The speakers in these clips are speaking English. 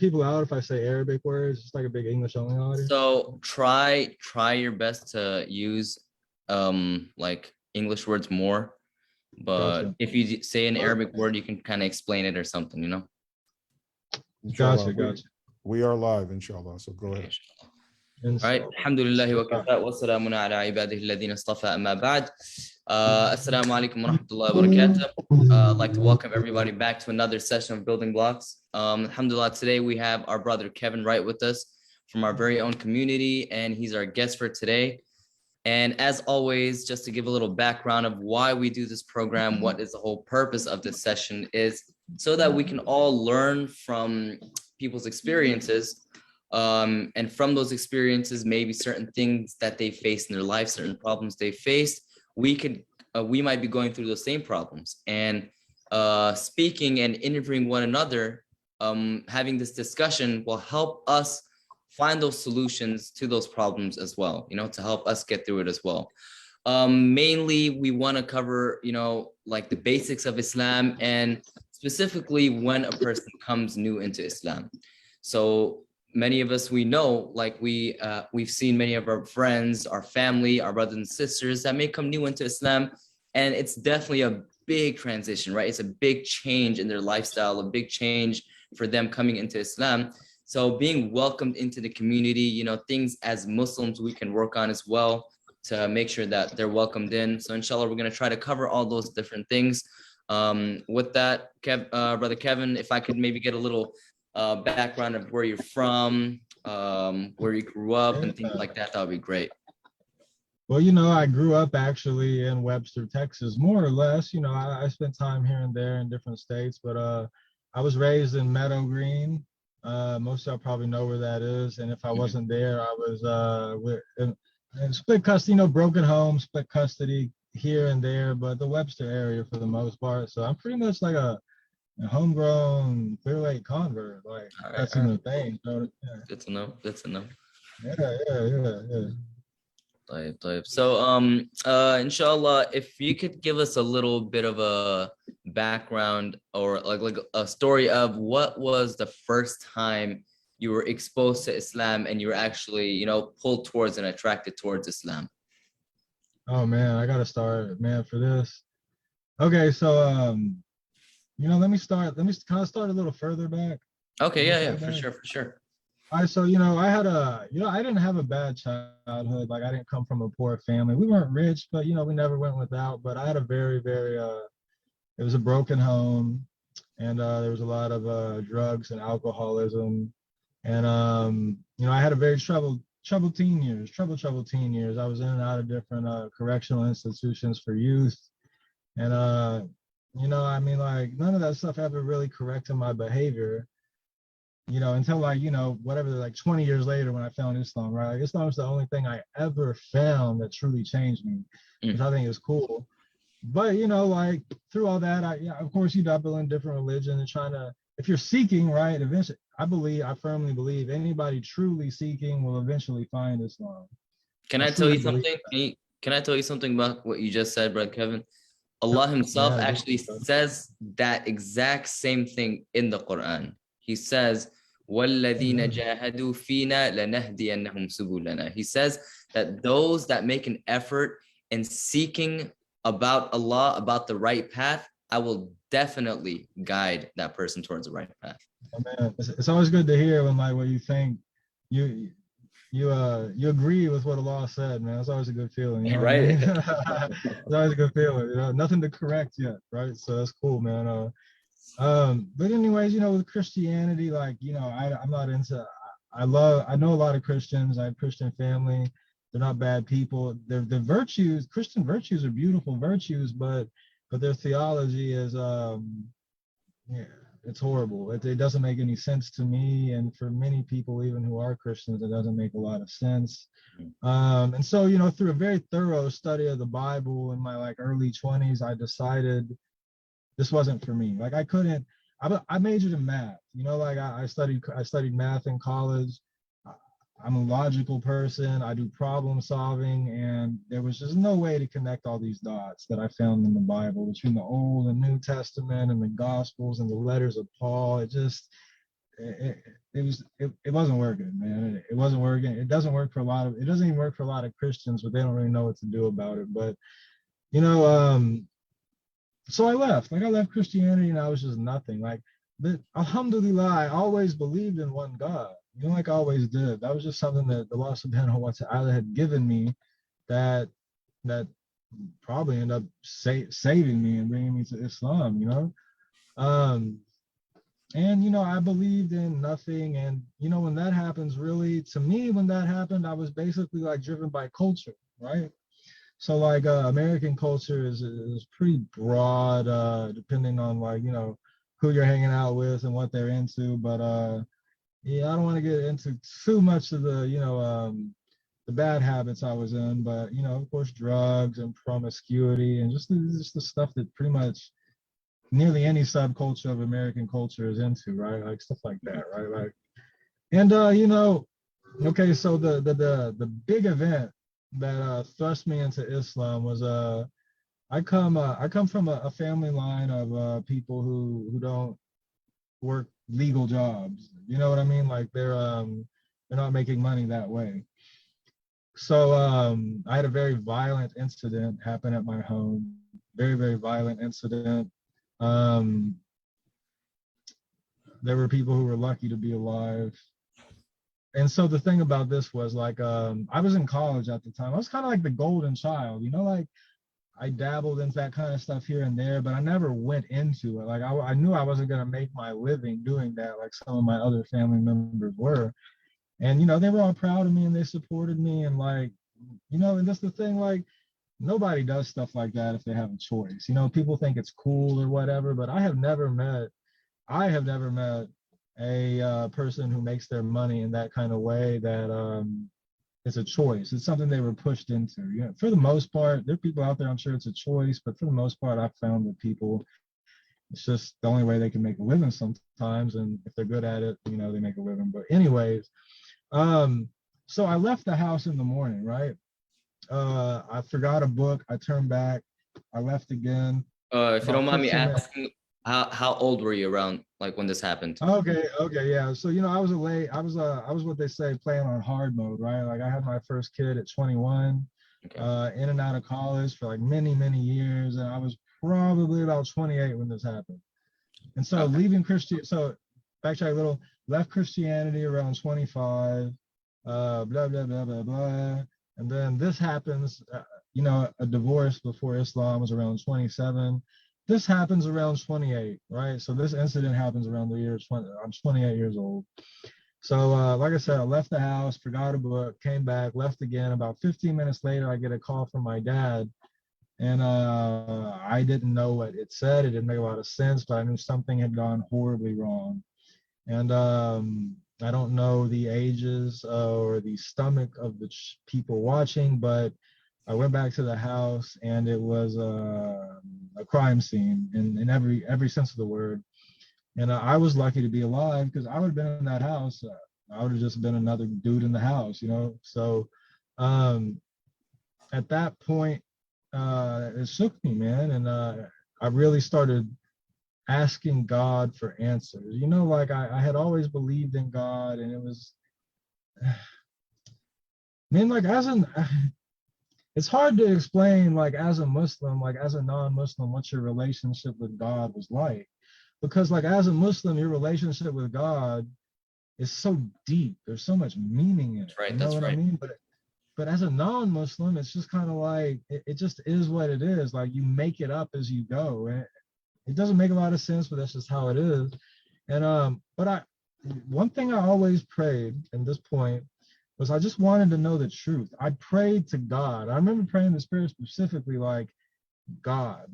people out if I say Arabic words? It's like a big English only audience. So try your best to use like English words more, but Gotcha. if you say an Arabic word, you can kind of explain it or something, you know. Gotcha. Gotcha. We are live, inshallah. So go ahead. All right. Alhamdulillah wa kafa wa salamun ala ibadihi alladhina istafa amma ba'd. Assalamu alaikum wa rahmatullahi wa barakatuh. I'd like to welcome everybody back to another session of Building Blocks. Alhamdulillah, today we have our brother Kevin Wright with us from our very own community, and he's our guest for today. And as always, just to give a little background of why we do this program, what is the whole purpose of this session is so that we can all learn from people's experiences. And from those experiences, maybe certain things that they face in their life, certain problems they faced, we might be going through those same problems. And speaking and interviewing one another, having this discussion will help us find those solutions to those problems as well, you know, to help us get through it as well. Mainly, we want to cover, you know, like the basics of Islam, and specifically when a person comes new into Islam. So many of us, we know, like we've seen many of our friends, our family, our brothers and sisters that may come new into Islam, and it's definitely a big transition, right? It's a big change in their lifestyle, a big change for them coming into Islam. So being welcomed into the community, you know, things as Muslims we can work on as well to make sure that they're welcomed in. So inshallah, we're going to try to cover all those different things. With that, Brother Kevin, if I could maybe get a little background of where you're from, where you grew up and things like that, that would be great. Well, you know, I grew up actually in Webster, Texas, more or less. You know, I spent time here and there in different states, but I was raised in Meadow Green. Most of y'all probably know where that is. And if I wasn't there, I was in split custody, you know, broken home, split custody here and there, but the Webster area for the most part. So I'm pretty much like a homegrown Clear Lake convert. Like that's in the thing. So, yeah. Good to know. Good to know. Yeah. So inshallah, if you could give us a little bit of a background or like a story of what was the first time you were exposed to Islam and you were actually, you know, pulled towards and attracted towards Islam. Oh man, I gotta start, man, for this. Okay, so you know, let me kind of start a little further back. Okay, yeah, for sure. All right, so, you know, I didn't have a bad childhood. Like, I didn't come from a poor family. We weren't rich, but, you know, we never went without. But I had a very, it was a broken home, and there was a lot of drugs and alcoholism. And, you know, I had a very troubled teen years. I was in and out of different correctional institutions for youth. And, you know, I mean, like, none of that stuff ever really corrected my behavior. You know, until like, you know, whatever, like 20 years later when I found Islam, right? Like, Islam was the only thing I ever found that truly changed me, which I think is cool. But, you know, like through all that, of course, you dabble in different religions and trying to, if you're seeking, right, eventually, I firmly believe anybody truly seeking will eventually find Islam. Can I tell you something? Can I tell you something about what you just said, Brother Kevin? Allah himself actually says that exact same thing in the Quran. He says, وَالَّذِينَ جَاهَدُوا فِينَا لَنَهْدِيَنَّهُمْ سُبُلَنَا. He says that those that make an effort in seeking about Allah, about the right path, I will definitely guide that person towards the right path. Oh, man, it's always good to hear when like what you think you agree with what Allah said, man. It's always a good feeling, you know? Right? It's always a good feeling, you know. Nothing to correct yet, right? So that's cool, man. But anyways, you know, with Christianity, like, you know, I'm not into, I know a lot of Christians. I have Christian family. They're not bad people. Their virtues, Christian virtues are beautiful virtues, but their theology is, yeah, it's horrible. It doesn't make any sense to me. And for many people, even who are Christians, it doesn't make a lot of sense. And so, you know, through a very thorough study of the Bible in my like early 20s, I decided this wasn't for me. Like I majored in math, you know, like I studied math in college. I'm a logical person. I do problem solving, and there was just no way to connect all these dots that I found in the Bible between the Old and New Testament and the Gospels and the letters of Paul. it wasn't working, man. It wasn't working. It doesn't work for it doesn't even work for a lot of Christians, but they don't really know what to do about it. But you know, so I left. Like I left Christianity and I was just nothing. Like, but alhamdulillah, I always believed in one God. You know, like I always did. That was just something that the Allah subhanahu wa ta'ala had given me that probably ended up saving me and bringing me to Islam, you know. And you know, I believed in nothing. And you know, when that happens, really, to me, when that happened, I was basically like driven by culture, right? So like American culture is pretty broad, depending on like, you know, who you're hanging out with and what they're into. But yeah, I don't want to get into too much of the, you know, the bad habits I was in. But you know, of course, drugs and promiscuity and just the stuff that pretty much nearly any subculture of American culture is into, right? Like stuff like that, right? Like, and you know, okay, so the big event that thrust me into Islam was I come from a family line of people who don't work legal jobs. You know what I mean? Like they're not making money that way. So I had a very violent incident happen at my home. Very, very violent incident. Um, there were people who were lucky to be alive. And so the thing about this was like I was in college at the time. I was kind of like the golden child, you know, like I dabbled in that kind of stuff here and there, but I never went into it. Like I knew I wasn't going to make my living doing that like some of my other family members were. And you know, they were all proud of me and they supported me and like, you know, and that's the thing, like nobody does stuff like that if they have a choice. You know, people think it's cool or whatever, but I have never met a person who makes their money in that kind of way that it's a choice. It's something they were pushed into. You know, for the most part, there are people out there, I'm sure it's a choice, but for the most part, I've found that people, it's just the only way they can make a living sometimes. And if they're good at it, you know, they make a living. But anyways, so I left the house in the morning, right? I forgot a book. I turned back. I left again. If you don't mind me 15 minutes. asking, how old were you around like when this happened? Okay, yeah. So you know, I was what they say playing on hard mode, right? Like I had my first kid at 21, in and out of college for like many, many years, and I was probably about 28 when this happened. And so leaving so backtrack a little, left Christianity around 25, blah blah blah blah blah, and then this happens. You know, a divorce before Islam was around 27. This happens around 28, right? So this incident happens around the year 20. I'm 28 years old. So like I said, I left the house, forgot a book, came back, left again. About 15 minutes later, I get a call from my dad. And I didn't know what it said. It didn't make a lot of sense, but I knew something had gone horribly wrong. And I don't know the ages or the stomach of the people watching, but I went back to the house and it was a crime scene in every sense of the word. And I was lucky to be alive because I would have been in that house. I would have just been another dude in the house, you know? So at that point, it shook me, man. And I really started asking God for answers. You know, like I had always believed in God, and it was, man, like it's hard to explain, like as a Muslim, like as a non-Muslim, what your relationship with God was like. Because like as a Muslim, your relationship with God is so deep. There's so much meaning in it. Right, you know that's what right. I mean? But as a non-Muslim, it's just kind of like, it just is what it is. Like you make it up as you go. And it doesn't make a lot of sense, but that's just how it is. And but one thing I always prayed at this point was I just wanted to know the truth. I prayed to God. I remember praying to Spirit specifically, like, God,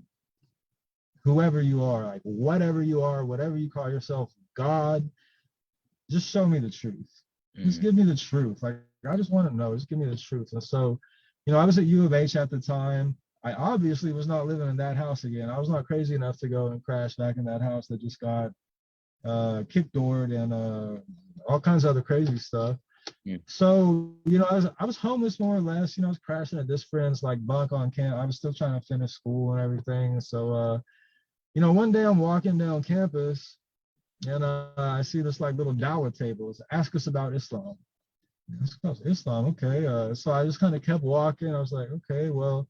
whoever you are, like whatever you are, whatever you call yourself, God, just show me the truth. Just give me the truth. Like, I just want to know. Just give me the truth. And so, you know, I was at U of H at the time. I obviously was not living in that house again. I was not crazy enough to go and crash back in that house that just got kick doored and all kinds of other crazy stuff. Yeah. So, you know, I was homeless more or less. You know, I was crashing at this friend's like bunk on campus. I was still trying to finish school and everything. So, you know, one day I'm walking down campus And I see this like little dawah table. It's ask us about Islam. Ask us Islam, okay. So I just kind of kept walking. I was like, okay, well,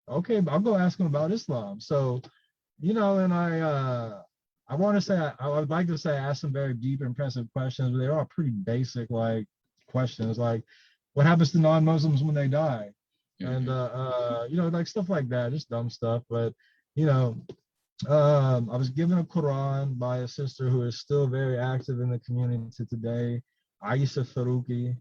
okay, I'll go ask him about Islam. So, and I want to say I would like to say I asked some very deep, impressive questions, but they're all pretty basic, like questions, like what happens to non-Muslims when they die, and like stuff like that, just dumb stuff. But you know, I was given a Quran by a sister who is still very active in the community to today, Aisha Faruqi.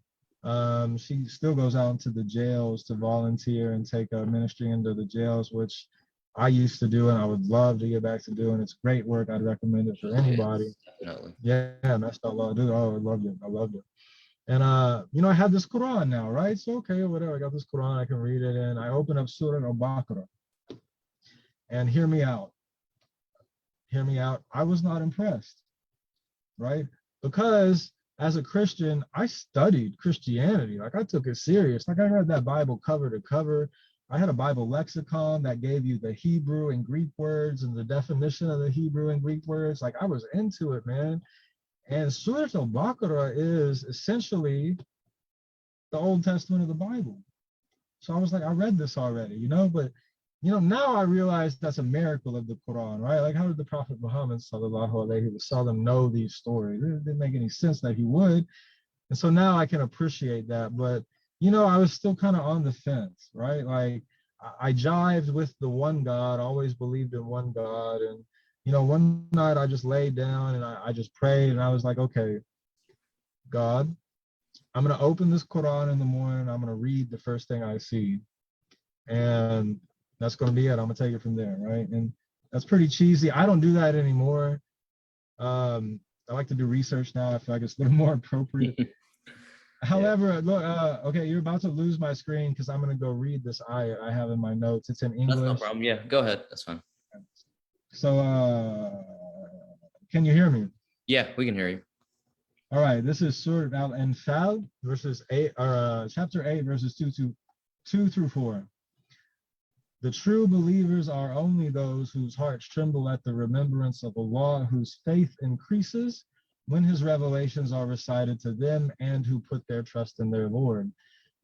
She still goes out into the jails to volunteer and take a ministry into the jails, which I used to do and I would love to get back to doing. It's great work. I'd recommend it for anybody. Definitely. Yeah, mashallah, dude. Oh, I love you. I loved it. And I have this Quran now, right? So okay, whatever. I got this Quran, I can read it, and I open up Surah Al-Baqarah. And hear me out. Hear me out. I was not impressed, right? Because as a Christian, I studied Christianity. Like I took it serious. Like I read that Bible cover to cover. I had a Bible lexicon that gave you the Hebrew and Greek words and the definition of the Hebrew and Greek words. Like I was into it, man. And Surah Al-Baqarah is essentially the Old Testament of the Bible. So I was like, I read this already, but now I realize that's a miracle of the Quran, right? Like how did the Prophet Muhammad sallallahu alaihi wasallam know these stories? It didn't make any sense that he would. And so now I can appreciate that. But, I was still kind of on the fence, right? Like I jived with the one God, always believed in one God. And, one night I just laid down and I just prayed and I was like, okay, God, I'm going to open this Quran in the morning. I'm going to read the first thing I see. And that's going to be it. I'm going to take it from there, right? And that's pretty cheesy. I don't do that anymore. I like to do research now. I feel like it's a little more appropriate. However, look, okay, you're about to lose my screen because I'm going to go read this ayah I have in my notes. It's in English. That's no problem. Yeah, go ahead. That's fine. So, can you hear me? Yeah, we can hear you. All right, this is Surah Al-Anfal, chapter 8, verses 2 through 4. The true believers are only those whose hearts tremble at the remembrance of Allah, whose faith increases when his revelations are recited to them, and who put their trust in their Lord.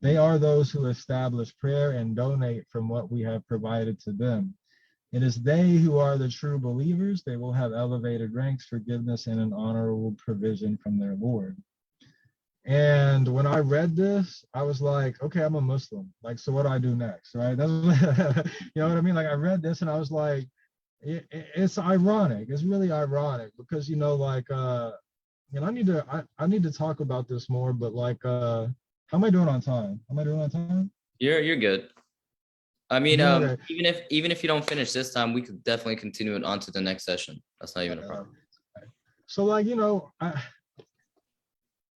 They are those who establish prayer and donate from what we have provided to them. It is they who are the true believers. They will have elevated ranks, forgiveness, and an honorable provision from their Lord. And when I read this, I was like, okay, I'm a Muslim. Like, so what do I do next, right? That's you know what I mean? Like I read this and I was like, it's ironic. It's really ironic because, I need to talk about this more, but like, how am I doing on time? Am I doing on time? You're good. I mean, Okay. even if you don't finish this time, we could definitely continue it on to the next session. That's not even a problem. So like,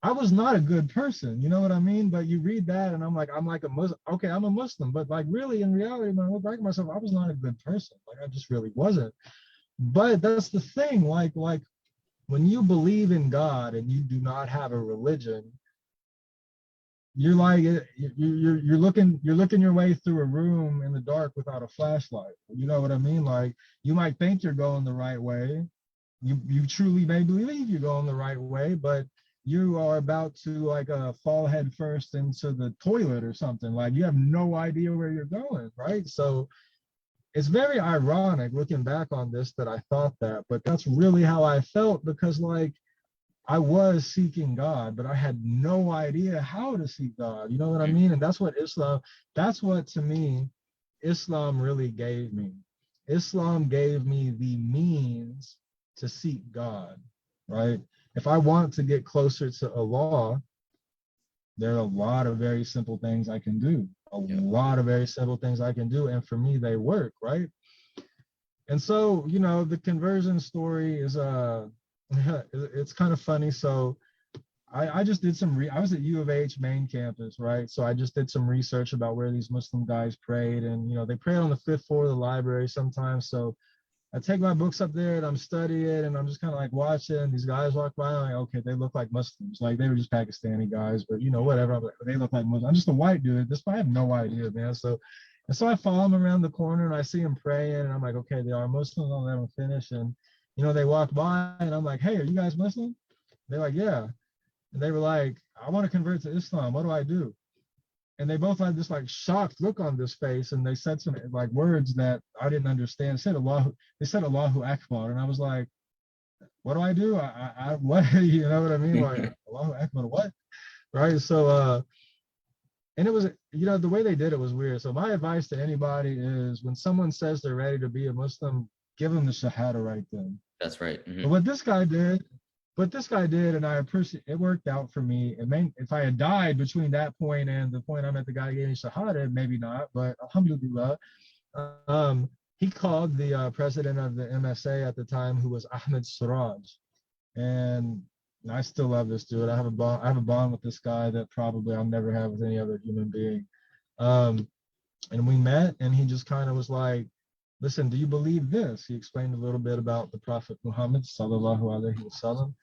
I was not a good person, you know what I mean? But you read that and I'm like a Muslim. Okay, I'm a Muslim, but like really in reality, when I look back at myself, I was not a good person. Like I just really wasn't. But that's the thing, like when you believe in God and you do not have a religion, you're like you're looking your way through a room in the dark without a flashlight. You know what I mean? Like you might think you're going the right way. You truly may believe you're going the right way, but you are about to fall head first into the toilet or something. Like you have no idea where you're going, right? So it's very ironic looking back on this that I thought that, but that's really how I felt because like I was seeking God, but I had no idea how to seek God. You know what I mean? And that's what to me, Islam really gave me. Islam gave me the means to seek God, right? If I want to get closer to Allah, there are a lot of very simple things I can do. Lot of very simple things I can do. And for me, they work, right? And so, the conversion story is it's kind of funny. So I just did I was at U of H main campus, right? So I just did some research about where these Muslim guys prayed. And, they prayed on the 5th floor of the library sometimes. So I take my books up there and I'm studying and I'm just kind of like watching these guys walk by. I'm like, okay, they look like Muslims. Like they were just Pakistani guys, but whatever. I'm like, they look like Muslims. I'm just a white dude. I have no idea, man. So I follow them around the corner and I see them praying and I'm like, okay, they are Muslims. I'll let them finish. And they walked by and I'm like, hey, are you guys Muslim? They're like, yeah. And they were like, I want to convert to Islam. What do I do? And they both had this like shocked look on this face, and they said some like words that I didn't understand. They said Allahu Akbar, and I was like, what do I do? I what you know what I mean? Like Allahu Akbar, what? Right. So and it was, the way they did it was weird. So my advice to anybody is when someone says they're ready to be a Muslim, give them the Shahada right then. That's right. Mm-hmm. But what this guy did, and I appreciate it, worked out for me. If I had died between that point and the point I met the guy getting Shahada, maybe not, but alhamdulillah, he called the president of the MSA at the time, who was Ahmed Siraj. And I still love this dude. I have a bond with this guy that probably I'll never have with any other human being. And we met, and he just kind of was like, listen, do you believe this? He explained a little bit about the Prophet Muhammad, sallallahu alaihi wasallam.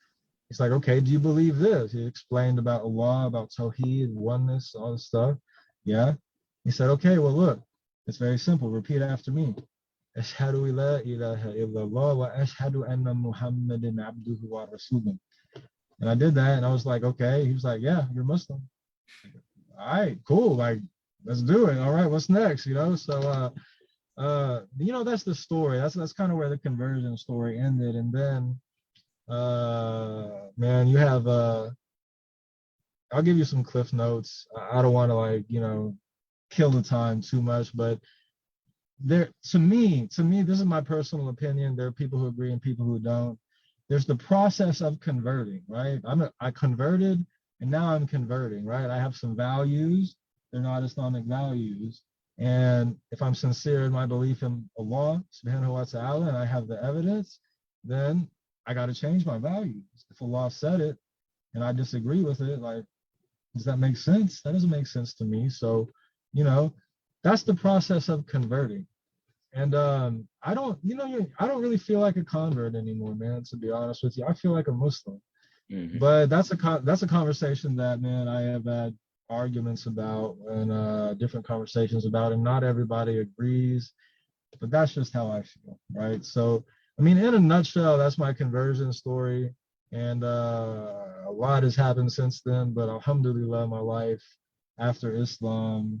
He's like, okay, do you believe this? He explained about Allah, about Tawheed, oneness, all this stuff. Yeah. He said, okay, well, look, it's very simple. Repeat after me. Ashhadu la ilaha illallah wa ashhadu anna Muhammadan abduhu wa rasuluh. And I did that, and I was like, okay. He was like, yeah, you're Muslim. All right, cool. Like, let's do it. All right, what's next? So that's the story. That's kind of where the conversion story ended. And then man, you have I'll give you some cliff notes. I don't want to kill the time too much, but to me, this is my personal opinion. There are people who agree and people who don't. There's the process of converting, right? I converted, and now I'm converting, right? I have some values. They're not Islamic values. And if I'm sincere in my belief in Allah subhanahu wa ta'ala, and I have the evidence, then I got to change my values. If Allah said it and I disagree with it, like, does that make sense? That doesn't make sense to me. So, that's the process of converting. And I don't really feel like a convert anymore, man, to be honest with you. I feel like a Muslim. Mm-hmm. But that's a conversation that, man, I have had arguments about and different conversations about, and not everybody agrees, but that's just how I feel, right? So, I mean, in a nutshell, that's my conversion story. And a lot has happened since then, but alhamdulillah, my life after Islam,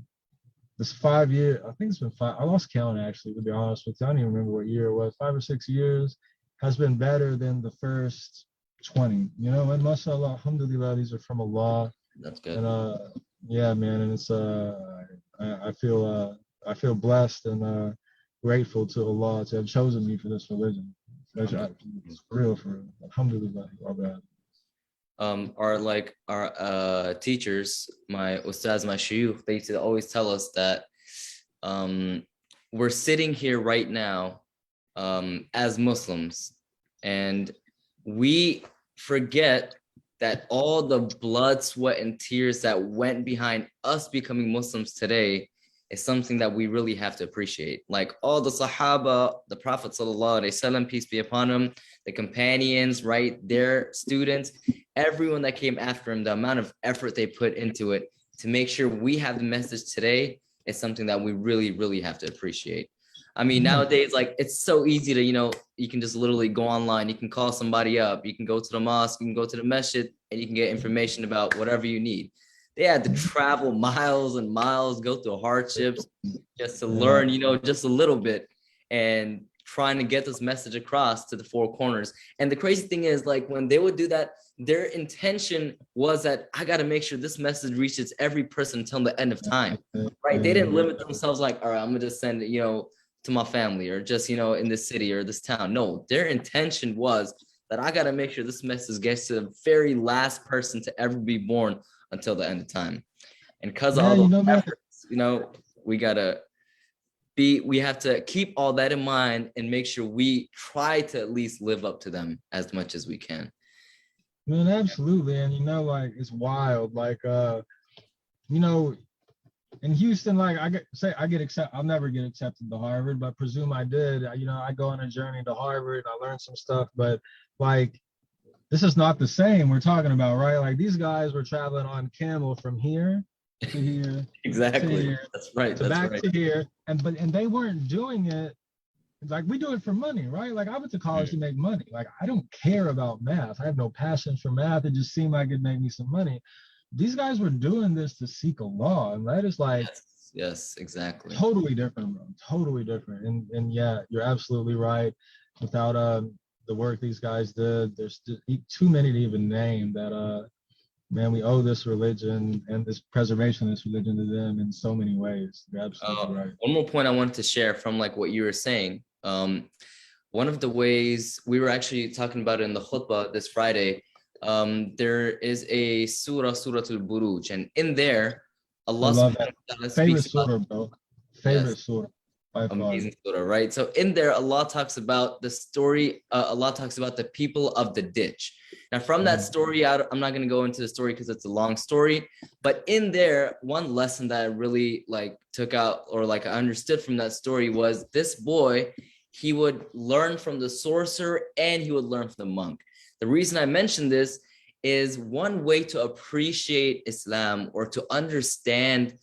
this 5 year, I think it's been 5, I lost count actually, to be honest with you. I don't even remember what year it was, 5 or 6 years, has been better than the first 20, and mashallah, alhamdulillah, these are from Allah. That's good. And yeah, man, and it's I feel blessed and grateful to Allah to have chosen me for this religion. It's for real. Alhamdulillah. Our teachers, my ustaz, my shuyukh, they used to always tell us that we're sitting here right now as Muslims, and we forget that all the blood, sweat, and tears that went behind us becoming Muslims today is something that we really have to appreciate. Like all the Sahaba, the Prophet sallallahu alaihi wasallam, peace be upon him, the companions, right, their students, everyone that came after him, the amount of effort they put into it to make sure we have the message today is something that we really, really have to appreciate. I mean, nowadays, like, it's so easy to, you can just literally go online, you can call somebody up, you can go to the mosque, you can go to the masjid, and you can get information about whatever you need. They had to travel miles and miles, go through hardships just to learn, just a little bit, and trying to get this message across to the four corners. And the crazy thing is, like, when they would do that, their intention was that I got to make sure this message reaches every person until the end of time, right? They didn't limit themselves like, all right, I'm going to just send it, to my family, or just, in this city or this town. No, their intention was that I got to make sure this message gets to the very last person to ever be born until the end of time. And because of all those efforts, we have to keep all that in mind and make sure we try to at least live up to them as much as we can. Man, absolutely. And it's wild. Like in Houston, like I'll never get accepted to Harvard, but presume I did. I go on a journey to Harvard, I learned some stuff, but like, this is not the same we're talking about, right? Like, these guys were traveling on camel from here to here. Exactly. To here, that's right. To here. And they weren't doing it like we do it for money, right? Like I went to college to make money. Like I don't care about math. I have no passion for math. It just seemed like it'd make me some money. These guys were doing this to seek Allah, and that is like Yes, exactly. totally different, bro. Totally different. And yeah, you're absolutely right. Without the work these guys did, there's too many to even name that man, we owe this religion and this preservation of this religion to them in so many ways. You're absolutely right. One more point I wanted to share from like what you were saying. One of the ways we were actually talking about it in the khutbah this Friday, there is a surah, Surah Al-Buruj, and in there, Allah subhanahu wa ta'ala favorite speaks surah, about, bro. Favorite surah. Amazing surah, right? So in there, Allah talks about the story. Allah talks about the people of the ditch. Now, from that story, I'm not going to go into the story because it's a long story. But in there, one lesson that I really like took out, or like I understood from that story, was this boy, he would learn from the sorcerer and he would learn from the monk. The reason I mentioned this is one way to appreciate Islam or to understand.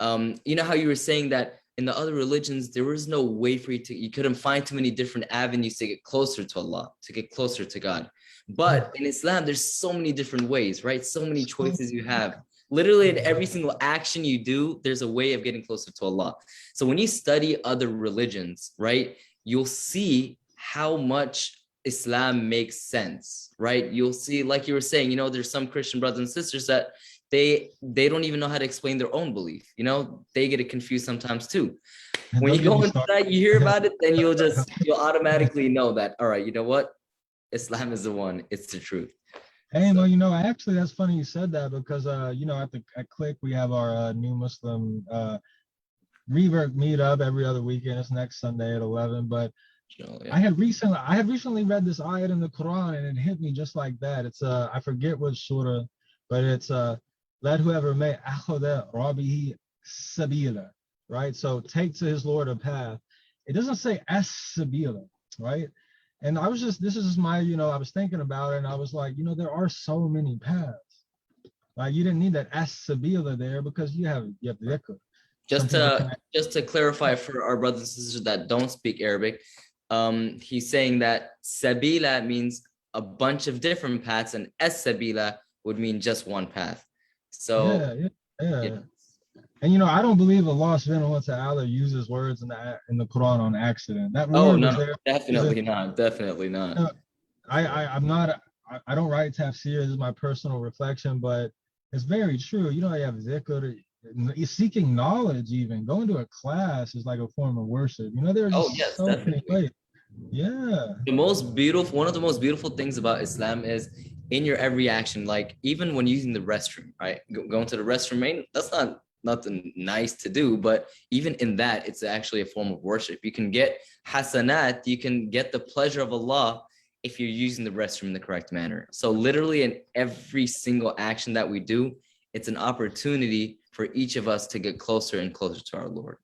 You know how you were saying that in the other religions, there was no way for you couldn't find too many different avenues to get closer to Allah, to get closer to God. But in Islam, there's so many different ways, right? So many choices you have. Literally in every single action you do, there's a way of getting closer to Allah. So when you study other religions, right, you'll see how much Islam makes sense, right? You'll see, like you were saying, you know, there's some Christian brothers and sisters that they don't even know how to explain their own belief. You know, they get it confused sometimes too. When you go inside, you hear about it, then you'll automatically know that, all right, you know what? Islam is the one, it's the truth. Hey, well, you know, actually, that's funny you said that because, you know, at Click, we have our new Muslim revert meetup every other weekend. It's next Sunday at 11. But I had recently read this ayat in the Quran, and it hit me just like that. It's I forget what surah, but it's let whoever may akhudha rabbihi sabila, right? So take to his Lord a path. It doesn't say as-sabila, right? And I was just, this is just my, you know, I was thinking about it and I was like, you know, there are so many paths. Like you didn't need that as-sabila there because you have dhikr. Just to clarify for our brothers and sisters that don't speak Arabic, he's saying that sabila means a bunch of different paths and as-sabila would mean just one path. So yeah. And you know, I don't believe Allah subhanahu wa ta'ala uses words in the Quran on accident. That word was there. Definitely not. Definitely not. You know, I don't write tafsir. This is my personal reflection, but it's very true. You know, you have dhikr, seeking knowledge, even going to a class is like a form of worship. You know, there's so many ways. Yeah. One of the most beautiful things about Islam is in your every action, like even when using the restroom, right? Going to the restroom, that's not nothing nice to do, but even in that, it's actually a form of worship. You can get hasanat, you can get the pleasure of Allah if you're using the restroom in the correct manner. So literally in every single action that we do, it's an opportunity for each of us to get closer and closer to our Lord.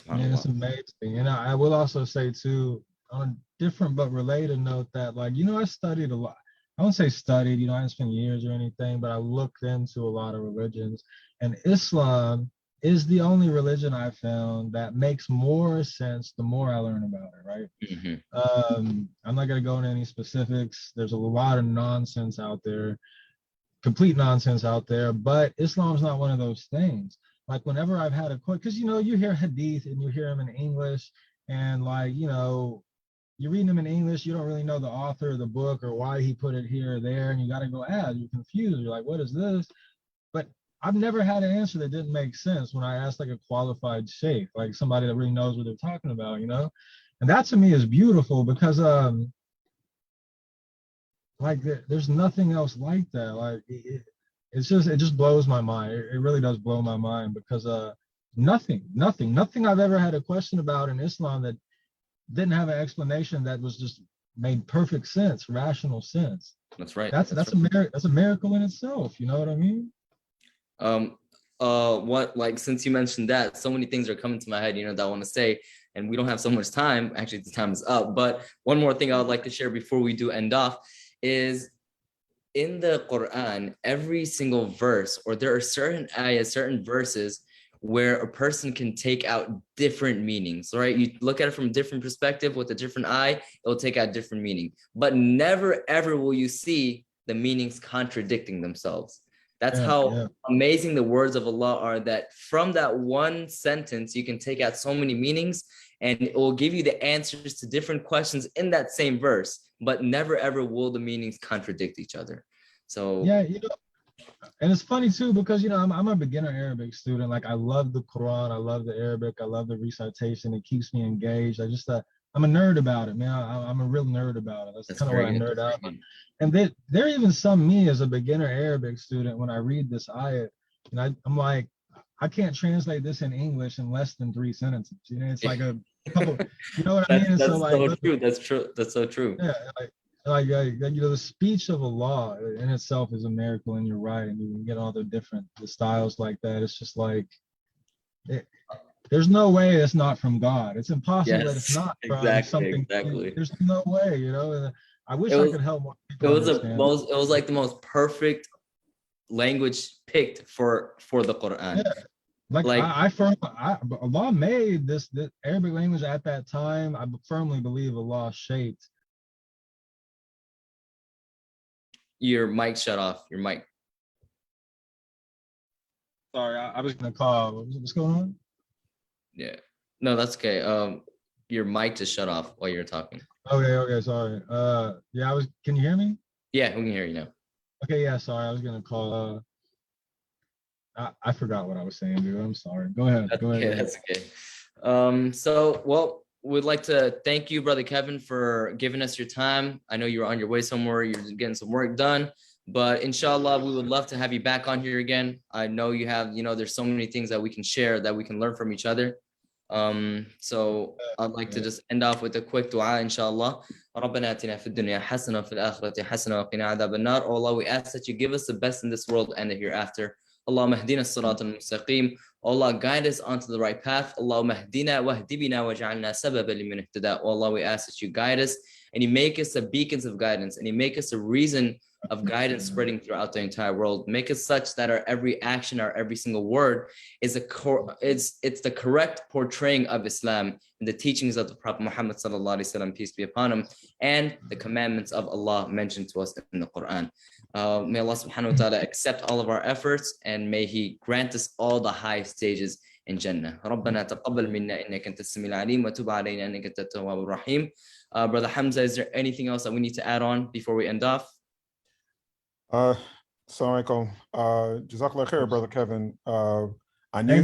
Yeah, it's amazing. And I will also say too, on a different but related note, that like, you know, I studied a lot. I won't say studied, you know, I didn't spend years or anything, but I looked into a lot of religions, and Islam is the only religion I found that makes more sense the more I learn about it, right? Mm-hmm. I'm not going to go into any specifics. There's a lot of nonsense out there, complete nonsense out there, but Islam's not one of those things. Like whenever I've had a quote, because, you know, you hear hadith and you hear them in English, and like, you know, you're reading them in English, you don't really know the author of the book or why he put it here or there, and you got to go, you're confused. You're like, what is this? But I've never had an answer that didn't make sense when I asked like a qualified sheikh, like somebody that really knows what they're talking about, you know? And that to me is beautiful because like there's nothing else like that. Like it just blows my mind. It really does blow my mind because nothing I've ever had a question about in Islam that didn't have an explanation that was just made perfect sense, rational sense. That's right. That's a miracle in itself. You know what I mean? Since you mentioned that, so many things are coming to my head, you know, that I want to say, and we don't have so much time. Actually, the time is up. But one more thing I would like to share before we do end off is in the Quran, every single verse, or there are certain ayahs, certain verses where a person can take out different meanings, right? You look at it from a different perspective with a different eye, it will take out different meaning. But never, ever will you see the meanings contradicting themselves. That's how amazing the words of Allah are, that from that one sentence, you can take out so many meanings, and it will give you the answers to different questions in that same verse, but never, ever will the meanings contradict each other. So yeah, and it's funny too, because I'm a beginner Arabic student. Like, I love the Quran, I love the Arabic, I love the recitation. It keeps me engaged. I'm a nerd about it, man. I'm a real nerd about it. That's kind of what I nerd out. And there even some me as a beginner Arabic student, when I read this ayat, and I'm like, I can't translate this in English in less than 3 sentences. It's like a couple, you know what I mean? And that's so true. That's true. That's so true. Yeah, like the speech of Allah in itself is a miracle, and you're right. And you can get all the styles like that. It's just like, there's no way it's not from God. It's impossible that it's not from something. Exactly. There's no way, And I wish I could help more people. It was like the most perfect language picked for the Quran. Yeah. Allah made this Arabic language at that time. I firmly believe Allah shaped. Your mic shut off. Your mic. Sorry, I was gonna call. What's going on? Yeah. No, that's okay. Your mic just shut off while you're talking. Okay, sorry. Yeah, can you hear me? Yeah, we can hear you now. Okay, yeah, sorry. I was gonna call. I forgot what I was saying, dude. I'm sorry. Go ahead. That's okay. So, well, we'd like to thank you, Brother Kevin, for giving us your time. I know you were on your way somewhere. You're getting some work done. But inshallah, we would love to have you back on here again. I know you have, there's so many things that we can share, that we can learn from each other. So I'd like to just end off with a quick dua, inshallah. ربنا آتنا في الدنيا حسنة وفي الآخرة حسنة وقنا عذاب النار. Oh Allah, we ask that you give us the best in this world and the hereafter. Allahumma hdina as-sirat al-mustaqim. Allah, guide us onto the right path. Allahumma hdina wahdi bina waj'alna sababan liman ihtada. Oh Allah, we ask that you guide us and you make us a beacons of guidance, and you make us a reason of guidance spreading throughout the entire world. Make it such that our every action, our every single word is it's the correct portraying of Islam and the teachings of the Prophet Muhammad sallallahu alaihi wasallam, peace be upon him, and the commandments of Allah mentioned to us in the Quran. May Allah subhanahu wa ta'ala accept all of our efforts, and may He grant us all the high stages in Jannah. ربنا تقبل منا إنك أنت السميع العليم وتب علينا إنك أنت التواب الرحيم. Brother Hamza, is there anything else that we need to add on before we end off? Assalamu alaikum. Jazakallah khair, Brother Kevin. I knew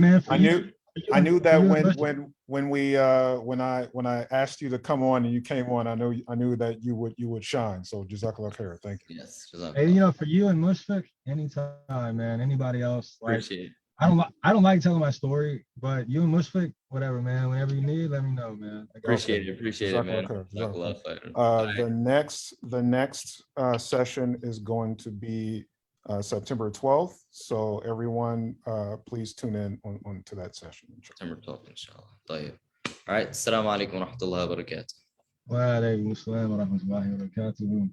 that when I asked you to come on and you came on, I knew that you would shine. So Jazakallah khair. Thank you. Yes. Hey, for you and Mushfiq, anytime, man. Anybody else, appreciate it. I don't like telling my story, but you and Mushfiq, whatever, man. Whenever you need, let me know, man. Appreciate it, man. The next session is going to be September 12th. So everyone, please tune in on to that session. September 12th, inshallah. طيب. All right. Assalamu alaikum wa rahmatullahi wa barakatuh. Wa alaikum assalam wa rahmatullahi wa barakatuh.